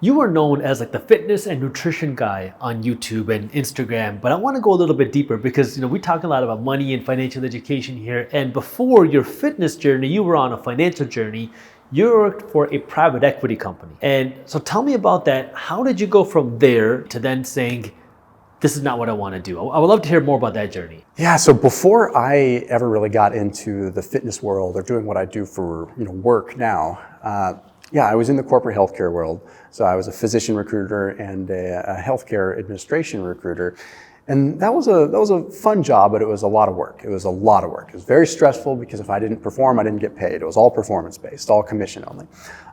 You are known as like the fitness and nutrition guy on YouTube and Instagram, but I want to go a little bit deeper because we talk a lot about money and financial education here. And before your fitness journey, you were on a financial journey. You worked for a private equity company. And so tell me about that. How did you go from there to then saying, this is not what I want to do? I would love to hear more about that journey. Yeah, so before I ever really got into the fitness world or doing what I do for work now, I was in the corporate healthcare world. So I was a physician recruiter and a healthcare administration recruiter. And that was a fun job, but it was a lot of work. It was very stressful because if I didn't perform, I didn't get paid. It was all performance-based, all commission only.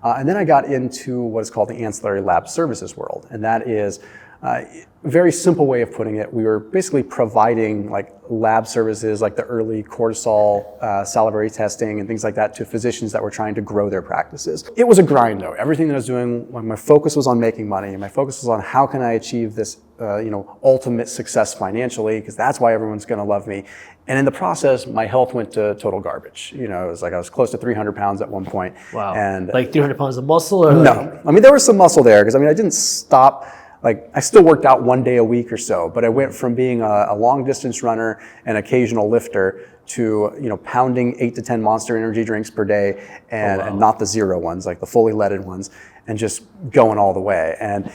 And then I got into what is called the ancillary lab services world. And that is a very simple way of putting it. We were basically providing like lab services, like the early cortisol salivary testing and things like that to physicians that were trying to grow their practices. It was a grind though. Everything that I was doing, my focus was on making money, and my focus was on how can I achieve this ultimate success financially, because that's why everyone's going to love me. And in the process, my health went to total garbage. It was like I was close to 300 pounds at one point. Wow. And like 300 pounds of muscle? Or no. I mean, there was some muscle there because I didn't stop. Like I still worked out one day a week or so, but I went from being a long distance runner and occasional lifter to pounding 8 to 10 Monster Energy drinks per day and not the zero ones, like the fully leaded ones, and just going all the way. And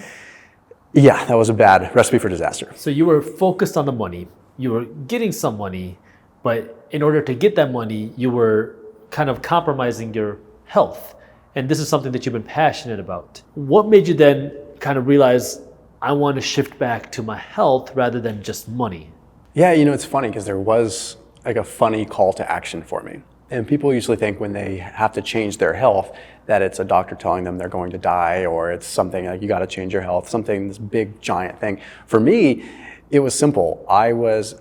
yeah, that was a bad recipe for disaster. So you were focused on the money, you were getting some money, but in order to get that money, you were kind of compromising your health. And this is something that you've been passionate about. What made you then kind of realize, I want to shift back to my health rather than just money? Yeah, it's funny because there was like a funny call to action for me. And people usually think when they have to change their health that it's a doctor telling them they're going to die, or it's something like you got to change your health, this big giant thing. For me, it was simple. I was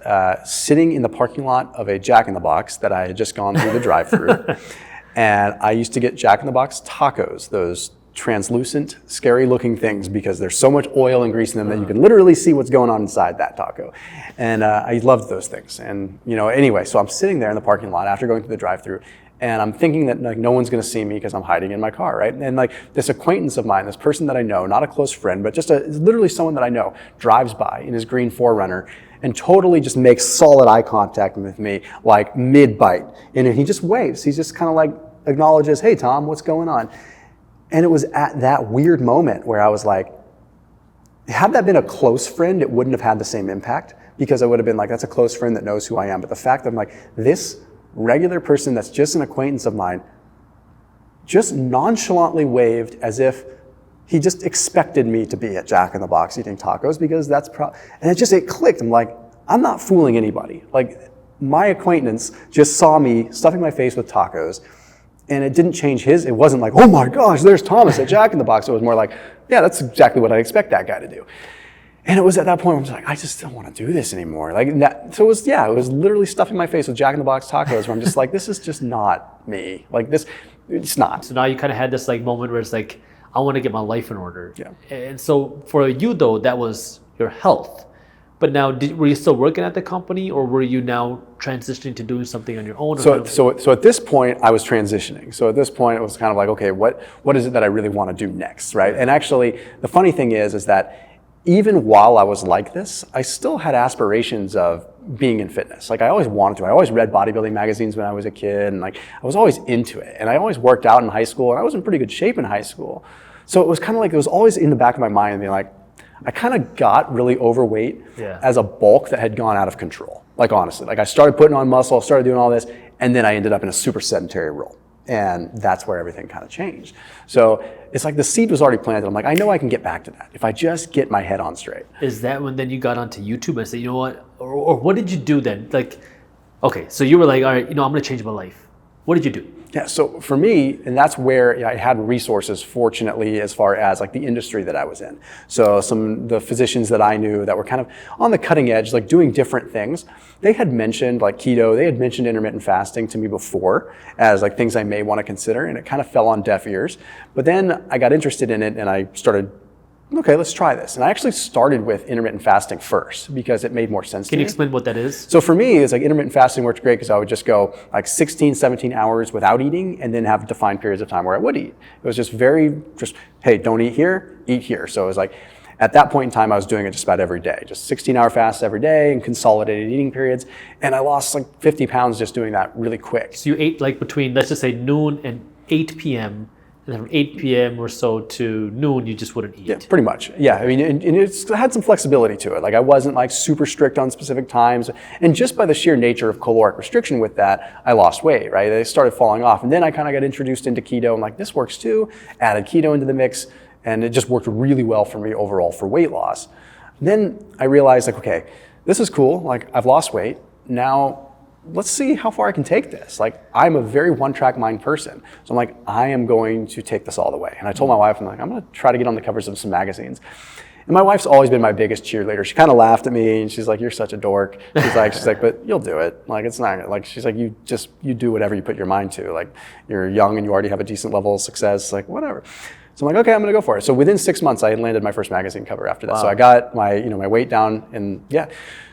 sitting in the parking lot of a Jack in the Box that I had just gone through the drive-thru. And I used to get Jack in the Box tacos, those translucent, scary looking things, because there's so much oil and grease in them that you can literally see what's going on inside that taco. And I loved those things. And anyway, so I'm sitting there in the parking lot after going through the drive-thru, and I'm thinking that like no one's going to see me because I'm hiding in my car, right? And like this acquaintance of mine, this person that I know, not a close friend, but just literally someone that I know, drives by in his green 4Runner and totally just makes solid eye contact with me, like mid-bite. And he just waves. He just kind of like acknowledges, "Hey Tom, what's going on?" And it was at that weird moment where I was like, had that been a close friend, it wouldn't have had the same impact, because I would have been like, that's a close friend that knows who I am. But the fact that I'm like, this regular person that's just an acquaintance of mine just nonchalantly waved as if he just expected me to be at Jack in the Box eating tacos, because and it clicked. I'm like, I'm not fooling anybody. Like, my acquaintance just saw me stuffing my face with tacos, and it didn't change it wasn't like, oh my gosh, there's Thomas at Jack in the Box. It was more like, yeah, that's exactly what I expect that guy to do. And it was at that point where I was like, I just don't want to do this anymore. So it was literally stuffing my face with Jack in the Box tacos, where I'm just like, this is just not me. Like this, it's not. So now you kind of had this like moment where it's like, I want to get my life in order. Yeah. And so for you though, that was your health. But now, were you still working at the company, or were you now transitioning to doing something on your own? So at this point, I was transitioning. So at this point, it was kind of like, okay, what is it that I really want to do next, right? And actually, the funny thing is that even while I was like this, I still had aspirations of being in fitness. Like I always wanted to. I always read bodybuilding magazines when I was a kid, and like I was always into it. And I always worked out in high school, and I was in pretty good shape in high school. So it was kind of like, it was always in the back of my mind being like, I kind of got really overweight as a bulk that had gone out of control. Like honestly, like I started putting on muscle, started doing all this, and then I ended up in a super sedentary role. And that's where everything kind of changed. So it's like the seed was already planted. I'm like, I know I can get back to that if I just get my head on straight. Is that when then you got onto YouTube and said, you know what, or what did you do then? Like, okay, so you were like, all right, I'm going to change my life. What did you do? Yeah, so for me, and that's where I had resources, fortunately, as far as like the industry that I was in. So the physicians that I knew that were kind of on the cutting edge, like doing different things, they had mentioned like keto, they had mentioned intermittent fasting to me before as like things I may want to consider, and it kind of fell on deaf ears. But then I got interested in it, and I started okay, let's try this. And I actually started with intermittent fasting first because it made more sense to me. Can you explain what that is? So for me, it's like intermittent fasting worked great because I would just go like 16, 17 hours without eating and then have defined periods of time where I would eat. It was just hey, don't eat here, eat here. So it was like, at that point in time, I was doing it just about every day, just 16-hour fasts every day and consolidated eating periods. And I lost like 50 pounds just doing that really quick. So you ate like between, let's just say noon and 8 p.m., and then from 8 p.m. or so to noon, you just wouldn't eat. Yeah, pretty much. Yeah, I mean, and it had some flexibility to it. Like I wasn't like super strict on specific times. And just by the sheer nature of caloric restriction with that, I lost weight, right? I started falling off. And then I kind of got introduced into keto. I'm like, this works too. Added keto into the mix. And it just worked really well for me overall for weight loss. Then I realized like, okay, this is cool. Like I've lost weight. Now let's see how far I can take this. Like I'm a very one-track mind person. So I'm like, I am going to take this all the way. And I told my wife, I'm like, I'm gonna try to get on the covers of some magazines. And my wife's always been my biggest cheerleader. She kind of laughed at me and she's like, you're such a dork. She's like, but you'll do it. Like it's not like, she's like, you do whatever you put your mind to. Like you're young and you already have a decent level of success, like whatever. So I'm like, okay, I'm gonna go for it. So within 6 months, I landed my first magazine cover after that. Wow. So I got my weight down and yeah.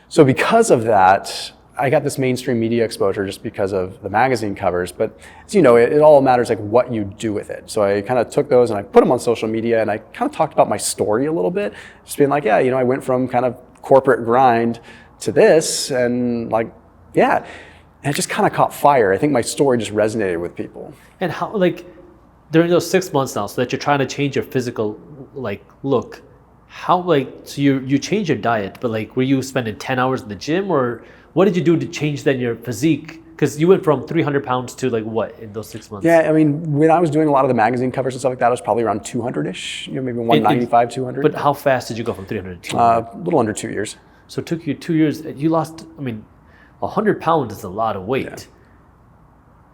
So because of that, I got this mainstream media exposure just because of the magazine covers, but as you know, it all matters like what you do with it. So I kind of took those and I put them on social media and I kind of talked about my story a little bit, just being like, yeah, I went from kind of corporate grind to this and like, yeah, and it just kind of caught fire. I think my story just resonated with people. And how, like, during those 6 months now, so that you're trying to change your physical like look, how like, so you change your diet, but like, were you spending 10 hours in the gym or what did you do to change then your physique? Because you went from 300 pounds to like what in those 6 months? Yeah, I mean, when I was doing a lot of the magazine covers and stuff like that, I was probably around 200-ish, maybe 195, 200. But how fast did you go from 300 to 200? A little under 2 years. So it took you 2 years. You lost, 100 pounds is a lot of weight. Yeah.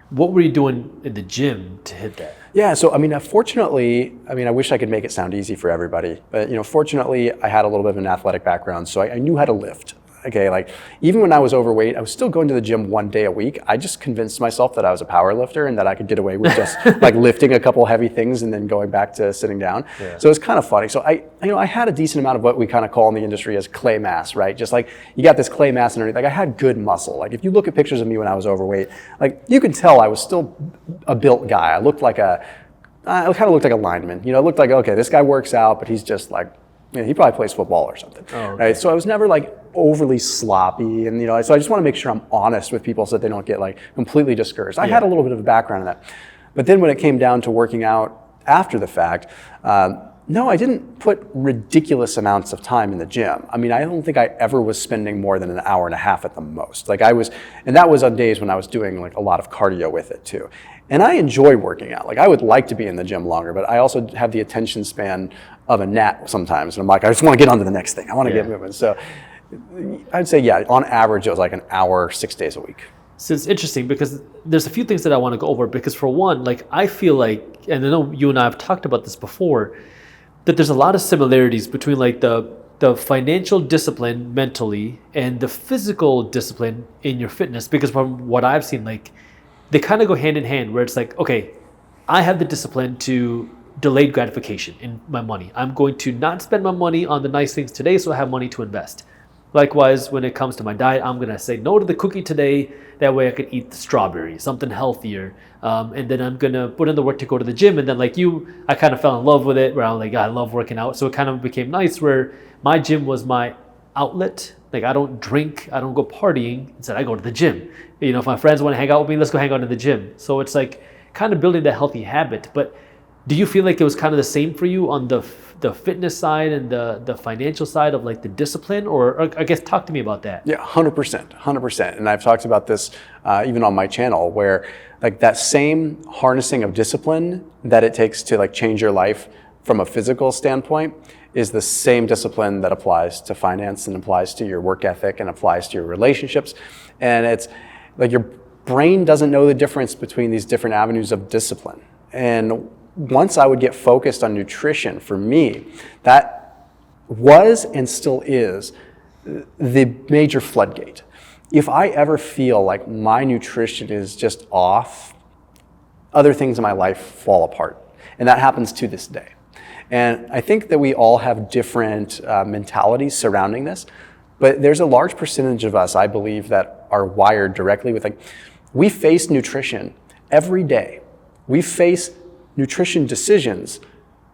What were you doing in the gym to hit that? Yeah, so fortunately, I wish I could make it sound easy for everybody, but fortunately, I had a little bit of an athletic background, so I knew how to lift. Okay, like even when I was overweight, I was still going to the gym 1 day a week. I just convinced myself that I was a power lifter and that I could get away with just like lifting a couple heavy things and then going back to sitting down. Yeah. So it's kind of funny. So I had a decent amount of what we kind of call in the industry as clay mass, right? Just like you got this clay mass underneath. Like I had good muscle. Like if you look at pictures of me when I was overweight, like you can tell I was still a built guy. I kind of looked like a lineman. It looked like, okay, this guy works out, but he's just like, he probably plays football or something, right? So I was never like overly sloppy, and so I just want to make sure I'm honest with people so that they don't get like completely discouraged. I had a little bit of a background in that, but then when it came down to working out after the fact, no, I didn't put ridiculous amounts of time in the gym. I don't think I ever was spending more than an hour and a half at the most. Like and that was on days when I was doing like a lot of cardio with it too. And I enjoy working out. Like I would like to be in the gym longer, but I also have the attention span of a gnat sometimes. And I'm like, I just want to get on to the next thing. I want to get moving. So I'd say, yeah, on average, it was like an hour, 6 days a week. So it's interesting because there's a few things that I want to go over because for one, like I feel like, and I know you and I have talked about this before, that there's a lot of similarities between like the financial discipline mentally and the physical discipline in your fitness, because from what I've seen, like they kind of go hand in hand where it's like, okay, I have the discipline to delayed gratification in my money. I'm going to not spend my money on the nice things today so I have money to invest. Likewise, when it comes to my diet, I'm going to say no to the cookie today. That way I could eat the strawberry, something healthier. And then I'm going to put in the work to go to the gym. And then like you, I kind of fell in love with it where I'm like, I love working out. So it kind of became nice where my gym was my outlet. Like I don't drink, I don't go partying. Instead, I go to the gym. If my friends want to hang out with me, let's go hang out in the gym. So it's like kind of building that healthy habit. But do you feel like it was kind of the same for you on the fitness side and the financial side of like the discipline? Or I guess talk to me about that. Yeah, 100%. And I've talked about this even on my channel where like that same harnessing of discipline that it takes to like change your life from a physical standpoint is the same discipline that applies to finance and applies to your work ethic and applies to your relationships. And it's like your brain doesn't know the difference between these different avenues of discipline. And once I would get focused on nutrition, for me, that was and still is the major floodgate. If I ever feel like my nutrition is just off, other things in my life fall apart. And that happens to this day. And I think that we all have different mentalities surrounding this, but there's a large percentage of us, I believe, that are wired directly with, like, we face nutrition every day. We face nutrition decisions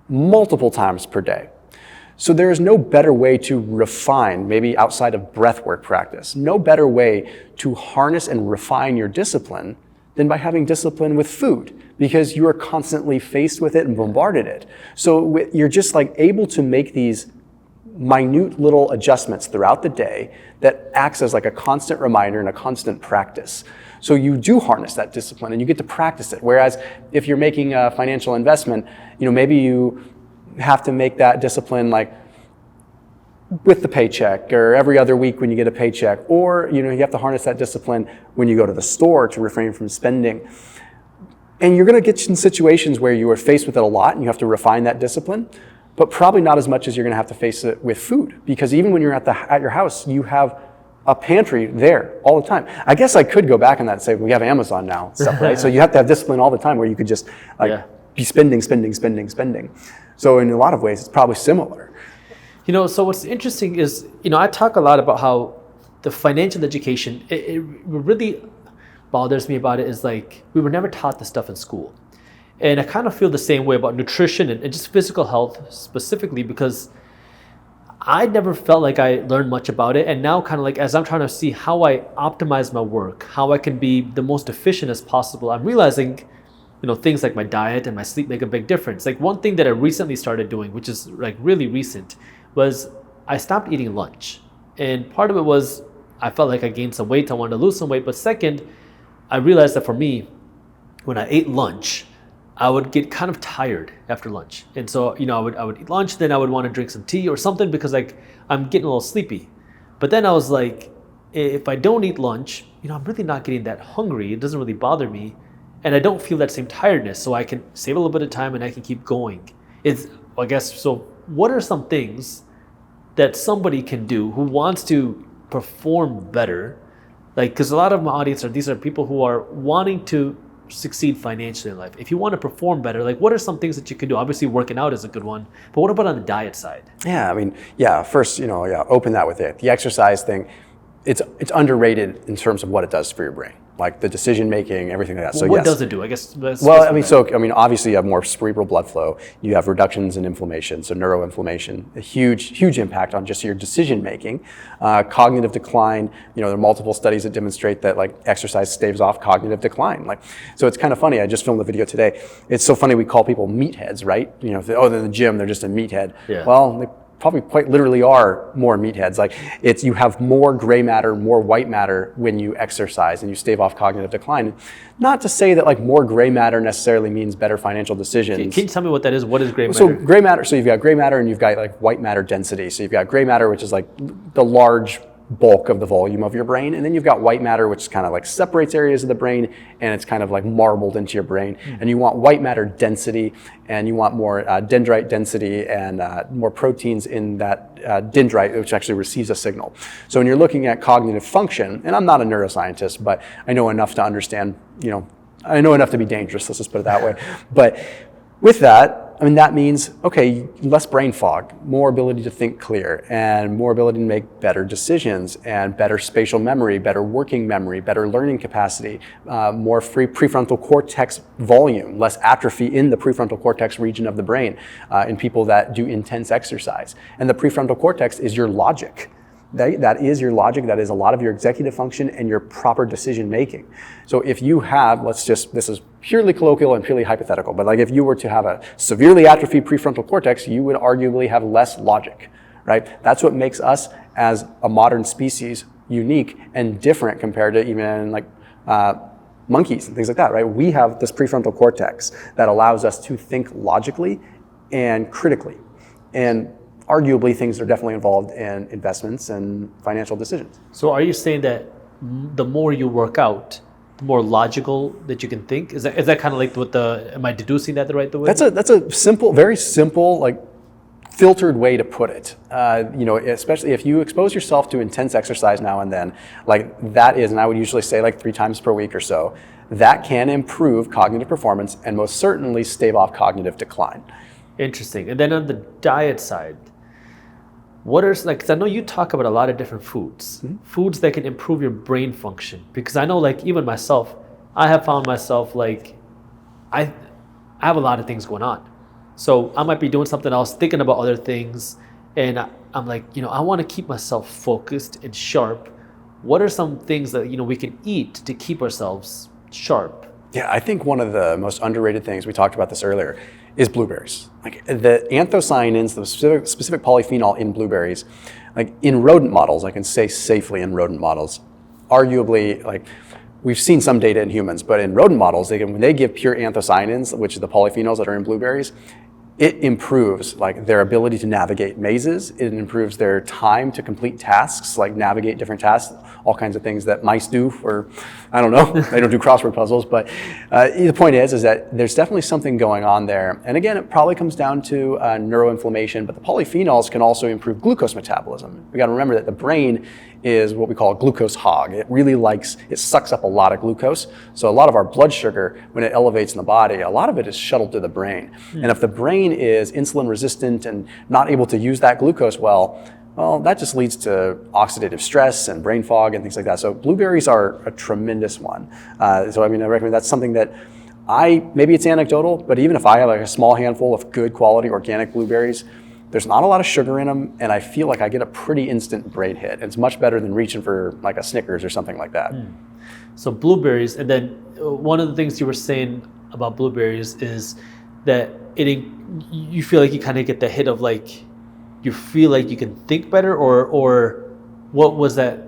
multiple times per day. So there is no better way to refine, maybe outside of breathwork practice, no better way to harness and refine your discipline than by having discipline with food, because you are constantly faced with it and bombarded it. So you're just like able to make these minute little adjustments throughout the day that acts as like a constant reminder and a constant practice. So you do harness that discipline and you get to practice it. Whereas if you're making a financial investment, maybe you have to make that discipline like with the paycheck or every other week when you get a paycheck, or you have to harness that discipline when you go to the store to refrain from spending. And you're going to get in situations where you are faced with it a lot and you have to refine that discipline, but probably not as much as you're going to have to face it with food, because even when you're at your house, you have a pantry there all the time. I guess I could go back on that and say we have Amazon now, stuff, right? So you have to have discipline all the time where you could just be spending. So in a lot of ways, it's probably similar. So what's interesting is, I talk a lot about how the financial education, it really bothers me about it is like, we were never taught this stuff in school. And I kind of feel the same way about nutrition and just physical health specifically, because I never felt like I learned much about it. And now kind of like, as I'm trying to see how I optimize my work, how I can be the most efficient as possible, I'm realizing, things like my diet and my sleep make a big difference. Like one thing that I recently started doing, which is like really recent, was I stopped eating lunch. And part of it was I felt like I gained some weight, I wanted to lose some weight. But second, I realized that for me, when I ate lunch, I would get kind of tired after lunch. And so, I would eat lunch, then I would want to drink some tea or something because like I'm getting a little sleepy. But then I was like, if I don't eat lunch, I'm really not getting that hungry. It doesn't really bother me. And I don't feel that same tiredness. So I can save a little bit of time and I can keep going. So what are some things that somebody can do who wants to perform better? Like, because a lot of my audience these are people who are wanting to succeed financially in life. If you want to perform better, like what are some things that you can do? Obviously working out is a good one, but what about on the diet side? First, open that with it. The exercise thing, it's underrated in terms of what it does for your brain, like the decision making, everything like that. Well, so what does it do? I guess. Obviously you have more cerebral blood flow. You have reductions in inflammation, so neuroinflammation, a huge impact on just your decision making. Cognitive decline. There are multiple studies that demonstrate that like exercise staves off cognitive decline. So it's kind of funny. I just filmed a video today. It's so funny we call people meatheads, right? They're in the gym, they're just a meathead. Yeah. Well, they probably quite literally are more meatheads. Like you have more gray matter, more white matter when you exercise and you stave off cognitive decline. Not to say that like more gray matter necessarily means better financial decisions. Can you tell me what that is? What is gray matter? So gray matter, so you've got gray matter and you've got like white matter density. So you've got gray matter, which is like the large bulk of the volume of your brain, and then you've got white matter, which kind of like separates areas of the brain and it's kind of like marbled into your brain. And you want white matter density, and you want more dendrite density and more proteins in that dendrite, which actually receives a signal. So when you're looking at cognitive function, and I'm not a neuroscientist, but I know enough to understand, I know enough to be dangerous, let's just put it that way. But with that, that means, okay, less brain fog, more ability to think clear, and more ability to make better decisions, and better spatial memory, better working memory, better learning capacity, more free prefrontal cortex volume, less atrophy in the prefrontal cortex region of the brain in people that do intense exercise. And the prefrontal cortex is your logic. That is your logic, that is a lot of your executive function and your proper decision making. So if you have, this is purely colloquial and purely hypothetical, but like if you were to have a severely atrophied prefrontal cortex, you would arguably have less logic, right? That's what makes us as a modern species unique and different compared to even like monkeys and things like that, right? We have this prefrontal cortex that allows us to think logically and critically. And arguably, things are definitely involved in investments and financial decisions. So are you saying that the more you work out, the more logical that you can think? Is that kind of like am I deducing that the right way? That's a simple, very simple, like filtered way to put it. Especially if you expose yourself to intense exercise now and then, like that is, and I would usually say like 3 times per week or so, that can improve cognitive performance and most certainly stave off cognitive decline. Interesting. And then on the diet side, what are, like, 'cause I know you talk about a lot of different foods, foods that can improve your brain function. Because I know, like, even myself, I have found myself, like, I have a lot of things going on. So I might be doing something else, thinking about other things. And I'm like, I want to keep myself focused and sharp. What are some things that, we can eat to keep ourselves sharp? Yeah, I think one of the most underrated things, we talked about this earlier, is blueberries. Like the anthocyanins, the specific polyphenol in blueberries, like in rodent models, I can say safely in rodent models, arguably, like we've seen some data in humans, but in rodent models, when they give pure anthocyanins, which are the polyphenols that are in blueberries, it improves like their ability to navigate mazes. It improves their time to complete tasks, like navigate different tasks, all kinds of things that mice do, or I don't know, they don't do crossword puzzles. But the point is that there's definitely something going on there. And again, it probably comes down to neuroinflammation, but the polyphenols can also improve glucose metabolism. We gotta remember that the brain is what we call a glucose hog. It really it sucks up a lot of glucose. So a lot of our blood sugar, when it elevates in the body, a lot of it is shuttled to the brain. And if the brain is insulin resistant and not able to use that glucose well, that just leads to oxidative stress and brain fog and things like that. So blueberries are a tremendous one. So I recommend that's something that maybe it's anecdotal, but even if I have like a small handful of good quality organic blueberries, there's not a lot of sugar in them, and I feel like I get a pretty instant brain hit. It's much better than reaching for like a Snickers or something like that. So blueberries, and then one of the things you were saying about blueberries is that you feel like you kind of get the hit of like, you feel like you can think better, or what was that?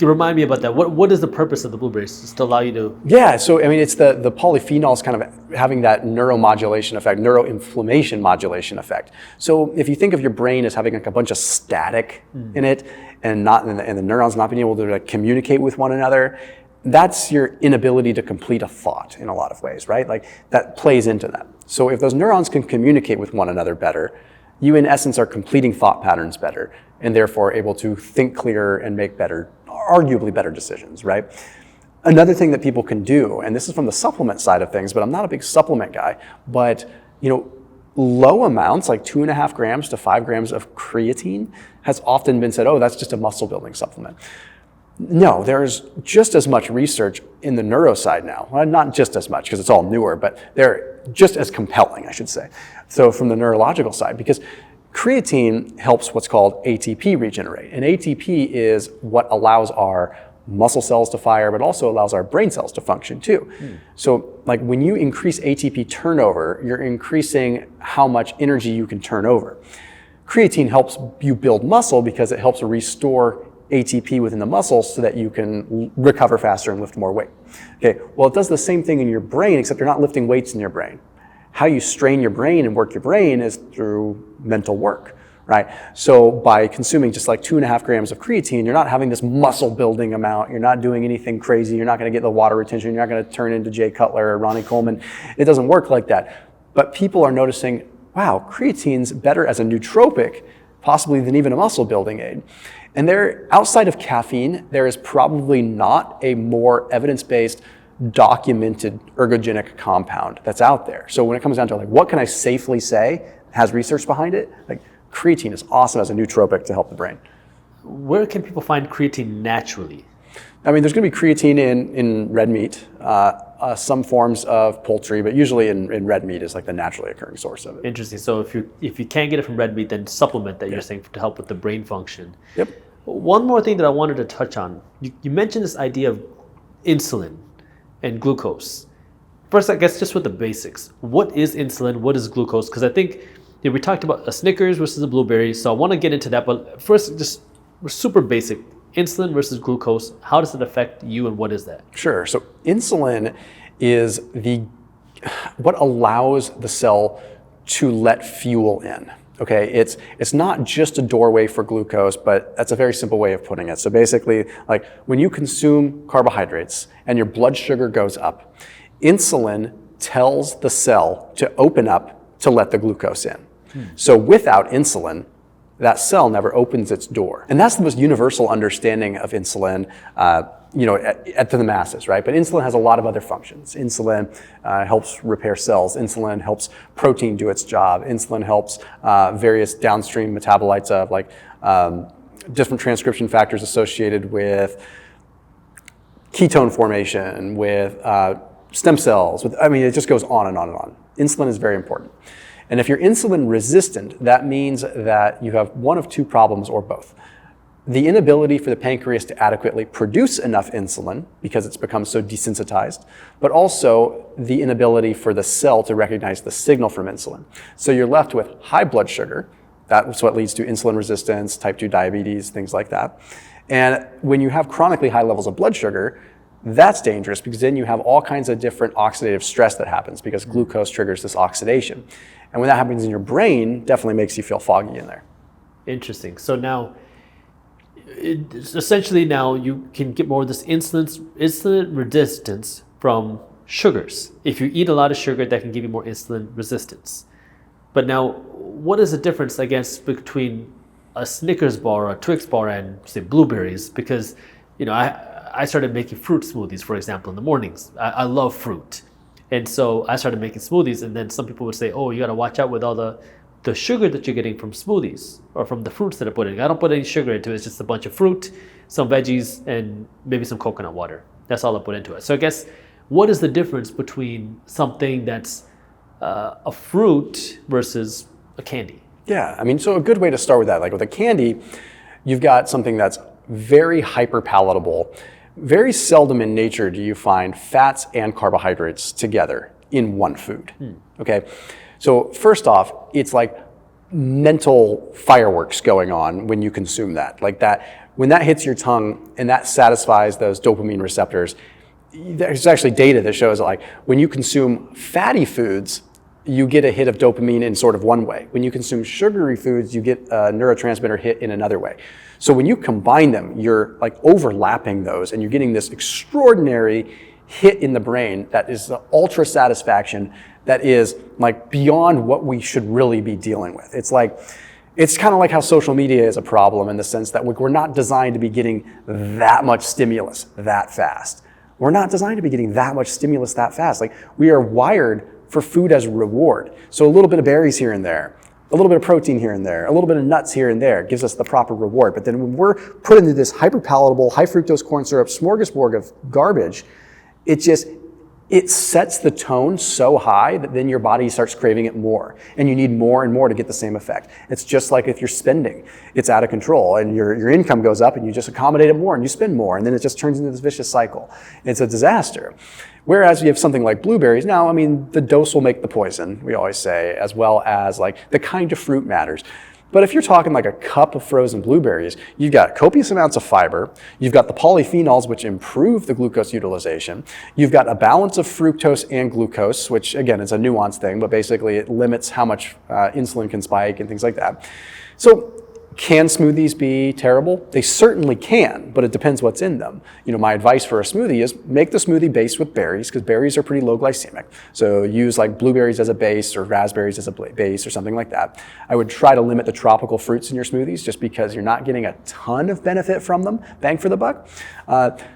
Remind me about that. What is the purpose of the blueberries? Just to allow you to... Yeah, so it's the polyphenols kind of having that neuromodulation effect, neuroinflammation modulation effect. So if you think of your brain as having like a bunch of static in it, and the neurons not being able to like communicate with one another, that's your inability to complete a thought in a lot of ways, right? Like that plays into that. So if those neurons can communicate with one another better, you in essence are completing thought patterns better, and therefore able to think clearer and make arguably better decisions, right? Another thing that people can do, and this is from the supplement side of things, but I'm not a big supplement guy, but low amounts, like 2.5 grams to 5 grams of creatine has often been said, that's just a muscle building supplement. No, there's just as much research in the neuro side now. Well, not just as much because it's all newer, but they're just as compelling, I should say. So from the neurological side, because creatine helps what's called ATP regenerate. And ATP is what allows our muscle cells to fire, but also allows our brain cells to function too. So like when you increase ATP turnover, you're increasing how much energy you can turn over. Creatine helps you build muscle because it helps restore ATP within the muscles so that you can recover faster and lift more weight. Okay, well, it does the same thing in your brain, except you're not lifting weights in your brain. How you strain your brain and work your brain is through mental work, right? So by consuming just like 2.5 grams of creatine, you're not having this muscle building amount. You're not doing anything crazy. You're not going to get the water retention. You're not going to turn into Jay Cutler or Ronnie Coleman. It doesn't work like that. But people are noticing, wow, creatine's better as a nootropic, possibly than even a muscle building aid. And outside of caffeine, there is probably not a more evidence-based, documented ergogenic compound that's out there. So when it comes down to like, what can I safely say has research behind it? Like creatine is awesome as a nootropic to help the brain. Where can people find creatine naturally? There's going to be creatine in red meat, some forms of poultry, but usually in red meat is like the naturally occurring source of it. Interesting. So if you can't get it from red meat, then supplement that you're saying to help with the brain function. Yep. One more thing that I wanted to touch on. You mentioned this idea of insulin and glucose. First, I guess just with the basics. What is insulin? What is glucose? Because I think we talked about a Snickers versus a blueberry, so I want to get into that. But first, just super basic. Insulin versus glucose, how does it affect you and what is that? Sure. So insulin is what allows the cell to let fuel in. Okay, it's not just a doorway for glucose, but that's a very simple way of putting it. So basically, like when you consume carbohydrates and your blood sugar goes up, insulin tells the cell to open up to let the glucose in. So without insulin, that cell never opens its door. And that's the most universal understanding of insulin. to the masses, right? But insulin has a lot of other functions. Insulin helps repair cells. Insulin helps protein do its job. Insulin helps various downstream metabolites of different transcription factors associated with ketone formation, with stem cells. It just goes on and on and on. Insulin is very important. And if you're insulin resistant, that means that you have one of two problems or both. The inability for the pancreas to adequately produce enough insulin because it's become so desensitized, but also the inability for the cell to recognize the signal from insulin. So you're left with high blood sugar. That's what leads to insulin resistance, type 2 diabetes, things like that. And when you have chronically high levels of blood sugar, that's dangerous because then you have all kinds of different oxidative stress that happens because glucose triggers this oxidation. And when that happens in your brain, definitely makes you feel foggy in there. Interesting. So now, essentially now you can get more of this insulin resistance from sugars. If you eat a lot of sugar, that can give you more insulin resistance. But now, what is the difference, I guess, between a Snickers bar or a Twix bar and, say, blueberries? Because, I started making fruit smoothies, for example, in the mornings. I love fruit. And so I started making smoothies, and then some people would say, oh, you got to watch out with all the sugar that you're getting from smoothies or from the fruits that I put in. I don't put any sugar into it. It's just a bunch of fruit, some veggies, and maybe some coconut water. That's all I put into it. So I guess, what is the difference between something that's a fruit versus a candy? Yeah, so a good way to start with that, like with a candy, you've got something that's very hyper palatable. Very seldom in nature do you find fats and carbohydrates together in one food. Okay, so first off, it's like mental fireworks going on when you consume that. Like that, when that hits your tongue and that satisfies those dopamine receptors, there's actually data that shows that like when you consume fatty foods, you get a hit of dopamine in sort of one way. When you consume sugary foods, you get a neurotransmitter hit in another way. So when you combine them, you're like overlapping those and you're getting this extraordinary hit in the brain that is the ultra satisfaction that is like beyond what we should really be dealing with. It's kind of like how social media is a problem in the sense that we're not designed to be getting that much stimulus that fast. We're not designed to be getting that much stimulus that fast. Like we are wired for food as a reward. So a little bit of berries here and there, a little bit of protein here and there, a little bit of nuts here and there gives us the proper reward. But then when we're put into this hyper-palatable, high fructose corn syrup smorgasbord of garbage, it sets the tone so high that then your body starts craving it more. And you need more and more to get the same effect. It's just like if you're spending, it's out of control and your income goes up and you just accommodate it more and you spend more. And then it just turns into this vicious cycle. It's a disaster. Whereas you have something like blueberries, now, the dose will make the poison, we always say, as well as like the kind of fruit matters. But if you're talking like a cup of frozen blueberries, you've got copious amounts of fiber, you've got the polyphenols which improve the glucose utilization, you've got a balance of fructose and glucose, which again is a nuanced thing, but basically it limits how much insulin can spike and things like that. So can smoothies be terrible? They certainly can, but it depends what's in them. My advice for a smoothie is make the smoothie based with berries because berries are pretty low glycemic. So use like blueberries as a base or raspberries as a base or something like that. I would try to limit the tropical fruits in your smoothies just because you're not getting a ton of benefit from them, bang for the buck.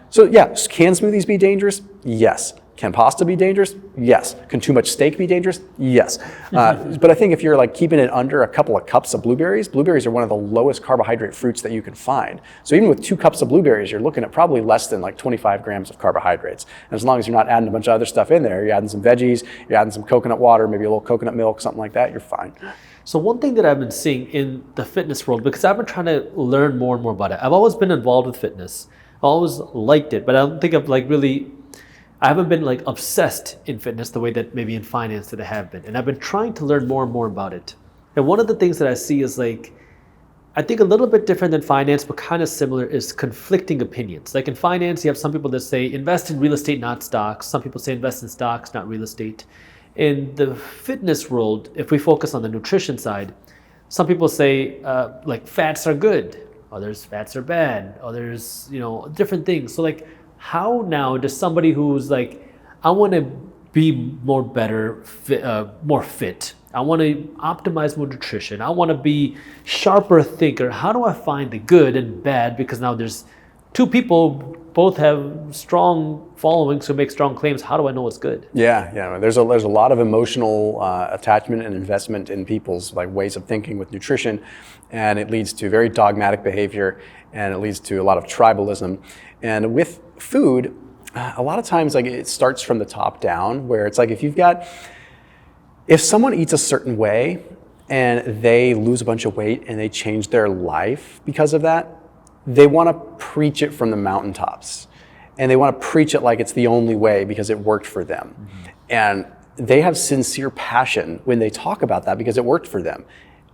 So yeah, can smoothies be dangerous? Yes. Can pasta be dangerous? Yes. Can too much steak be dangerous? Yes. But I think if you're like keeping it under a couple of cups of blueberries are one of the lowest carbohydrate fruits that you can find. So even with 2 cups of blueberries, you're looking at probably less than like 25 grams of carbohydrates. And as long as you're not adding a bunch of other stuff in there, you're adding some veggies, you're adding some coconut water, maybe a little coconut milk, something like that, you're fine. So one thing that I've been seeing in the fitness world, because I've been trying to learn more and more about it. I've always been involved with fitness. I always liked it, but I don't think I haven't been like obsessed in fitness the way that maybe in finance that I have been. And I've been trying to learn more and more about it. And one of the things that I see is like, I think a little bit different than finance, but kind of similar, is conflicting opinions. Like in finance, you have some people that say invest in real estate, not stocks. Some people say invest in stocks, not real estate. In the fitness world, if we focus on the nutrition side, some people say like fats are good, others fats are bad, others, different things. So like, how now does somebody who's like, I want to be more fit, I want to optimize more nutrition, I want to be sharper thinker, how do I find the good and bad? Because now there's two people both have strong followings who make strong claims. How do I know it's good? Yeah. There's a lot of emotional attachment and investment in people's ways of thinking with nutrition, and it leads to very dogmatic behavior, and it leads to a lot of tribalism. And with food, a lot of times it starts from the top down, where it's if someone eats a certain way and they lose a bunch of weight and they change their life because of that, they want to preach it from the mountaintops, and they want to preach it like it's the only way because it worked for them. Mm-hmm. And they have sincere passion when they talk about that because it worked for them.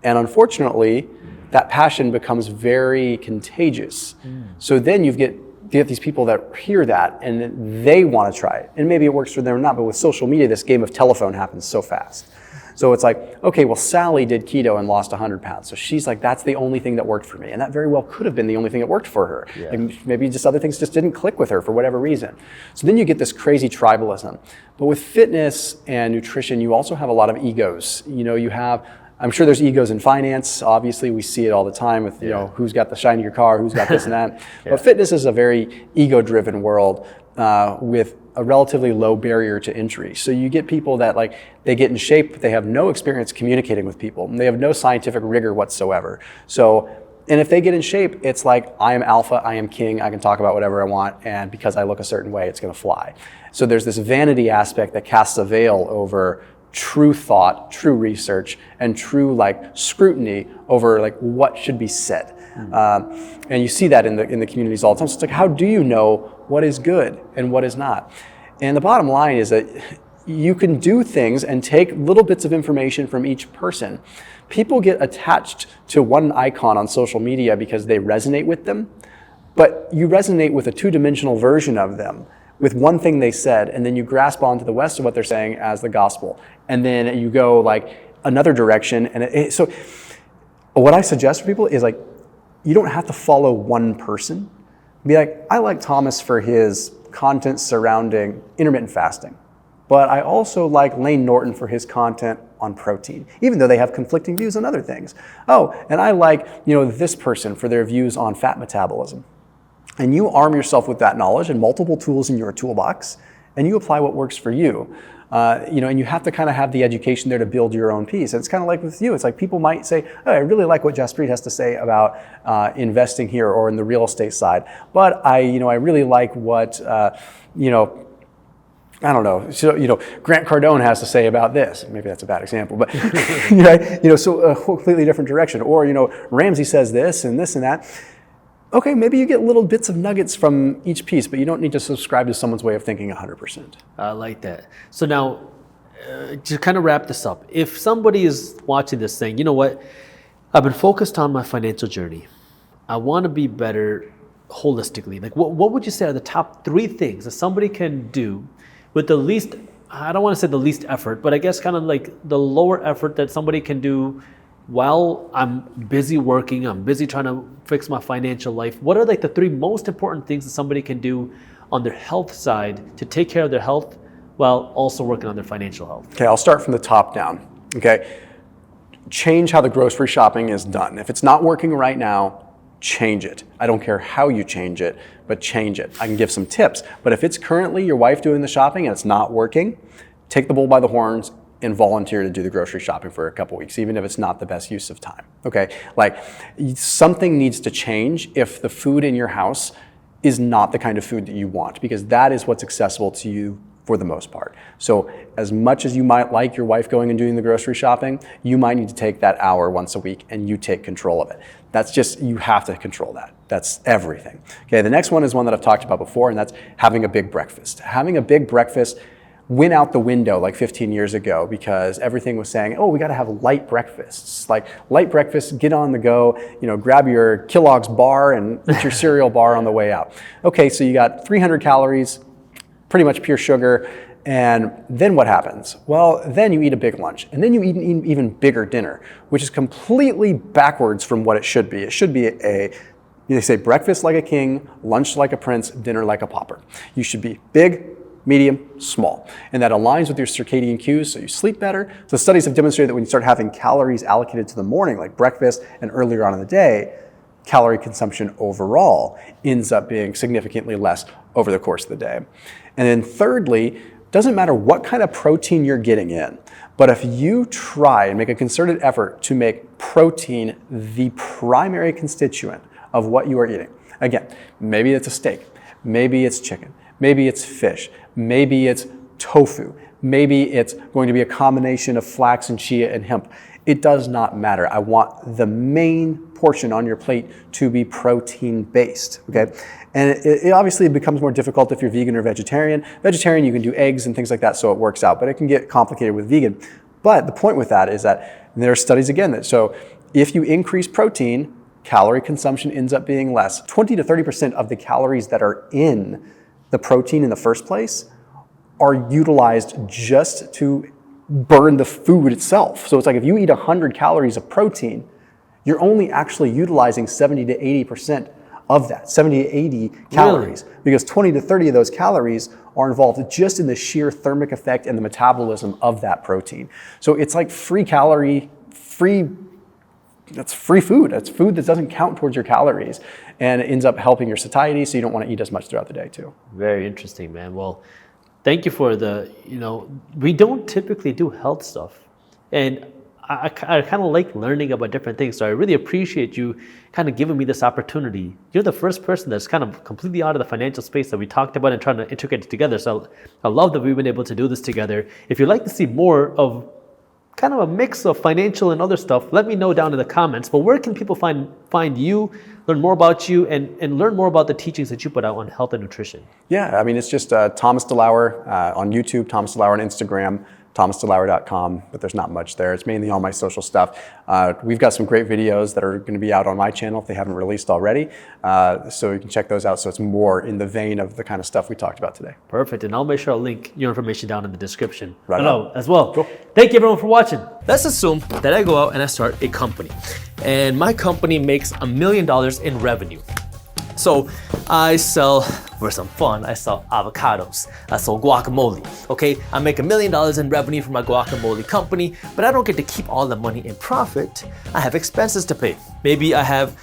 And unfortunately, that passion becomes very contagious. So then you get these people that hear that and they want to try it. And maybe it works for them or not, but with social media, this game of telephone happens so fast. So it's okay, well, Sally did keto and lost 100 pounds. So she's that's the only thing that worked for me. And that very well could have been the only thing that worked for her. Yeah. Maybe just other things just didn't click with her for whatever reason. So then you get this crazy tribalism. But with fitness and nutrition, you also have a lot of egos. I'm sure there's egos in finance. Obviously, we see it all the time with, who's got the shinier car, who's got this and that. Yeah. But fitness is a very ego-driven world with a relatively low barrier to entry. So you get people that they get in shape, but they have no experience communicating with people, and they have no scientific rigor whatsoever. And if they get in shape, it's I am alpha, I am king, I can talk about whatever I want, and because I look a certain way, it's gonna fly. So there's this vanity aspect that casts a veil over true thought, true research, and true scrutiny over what should be said. And you see that in the communities all the time. So it's how do you know what is good and what is not? And the bottom line is that you can do things and take little bits of information from each person. People get attached to one icon on social media because they resonate with them, but you resonate with a two-dimensional version of them, with one thing they said, and then you grasp onto the rest of what they're saying as the gospel. And then you go another direction. And so what I suggest for people is you don't have to follow one person. Be I like Thomas for his content surrounding intermittent fasting, but I also like Lane Norton for his content on protein, even though they have conflicting views on other things. Oh, and I like this person for their views on fat metabolism. And you arm yourself with that knowledge and multiple tools in your toolbox, and you apply what works for you. And you have to kind of have the education there to build your own piece. And it's kind of like with you. It's people might say, oh, I really like what Jaspreet has to say about investing here or in the real estate side. But I really like what, I don't know, Grant Cardone has to say about this. Maybe that's a bad example, but, so a completely different direction. Or, Ramsey says this and that. Okay, maybe you get little bits of nuggets from each piece, but you don't need to subscribe to someone's way of thinking 100%. I like that. So now, to kind of wrap this up, if somebody is watching this saying, you know what, I've been focused on my financial journey. I want to be better holistically. What would you say are the top 3 things that somebody can do with the least, I don't want to say the least effort, but I guess kind of the lower effort that somebody can do while I'm busy working, I'm busy trying to fix my financial life? What are the 3 most important things that somebody can do on their health side to take care of their health while also working on their financial health? Okay, I'll start from the top down. Okay, change how the grocery shopping is done. If it's not working right now, change it. I don't care how you change it, but change it. I can give some tips, but if it's currently your wife doing the shopping and it's not working, take the bull by the horns and volunteer to do the grocery shopping for a couple weeks, even if it's not the best use of time, okay? Something needs to change if the food in your house is not the kind of food that you want, because that is what's accessible to you for the most part. So as much as you might like your wife going and doing the grocery shopping, you might need to take that hour once a week and you take control of it. That's just, you have to control that. That's everything. Okay, the next one is one that I've talked about before, and that's having a big breakfast. Having a big breakfast went out the window 15 years ago because everything was saying, oh, we got to have light breakfasts. Light breakfast, get on the go, grab your Kellogg's bar and eat your cereal bar on the way out. Okay, so you got 300 calories, pretty much pure sugar, and then what happens? Well, then you eat a big lunch, and then you eat an even bigger dinner, which is completely backwards from what it should be. It should be they say breakfast like a king, lunch like a prince, dinner like a pauper. You should be big, medium, small. And that aligns with your circadian cues, so you sleep better. So studies have demonstrated that when you start having calories allocated to the morning, like breakfast and earlier on in the day, calorie consumption overall ends up being significantly less over the course of the day. And then thirdly, doesn't matter what kind of protein you're getting in, but if you try and make a concerted effort to make protein the primary constituent of what you are eating, again, maybe it's a steak, maybe it's chicken, maybe it's fish, maybe it's tofu, maybe it's going to be a combination of flax and chia and hemp. It does not matter. I want the main portion on your plate to be protein based, okay? And it obviously becomes more difficult if you're vegan or vegetarian. Vegetarian, you can do eggs and things like that, so it works out, but it can get complicated with vegan. But the point with that is that there are studies again that show if you increase protein, calorie consumption ends up being less. 20 to 30% of the calories that are in the protein in the first place are utilized just to burn the food itself. So it's like if you eat 100 calories of protein, you're only actually utilizing 70 to 80% of that, 70 to 80 calories, because 20 to 30 of those calories are involved just in the sheer thermic effect and the metabolism of that protein. So it's like free calorie, that's free food. That's food that doesn't count towards your calories, and it ends up helping your satiety, so you don't want to eat as much throughout the day too. Very interesting, man. Well, thank you for we don't typically do health stuff. And I kind of like learning about different things. So I really appreciate you kind of giving me this opportunity. You're the first person that's kind of completely out of the financial space that we talked about and trying to integrate it together. So I love that we've been able to do this together. If you'd like to see more of kind of a mix of financial and other stuff, let me know down in the comments. But where can people find you, learn more about you, and learn more about the teachings that you put out on health and nutrition? Yeah, I mean, it's just Thomas Delauer on YouTube, Thomas Delauer on Instagram, thomasdelauer.com, but there's not much there. It's mainly all my social stuff. We've got some great videos that are going to be out on my channel if they haven't released already. So you can check those out. So it's more in the vein of the kind of stuff we talked about today. Perfect. And I'll make sure I'll link your information down in the description below as well. Cool. Thank you everyone for watching. Let's assume that I go out and I start a company, and my company makes $1 million in revenue. So I sell, for some fun, I sell avocados. I sell guacamole, okay? I make $1 million in revenue from my guacamole company, but I don't get to keep all the money in profit. I have expenses to pay. Maybe I have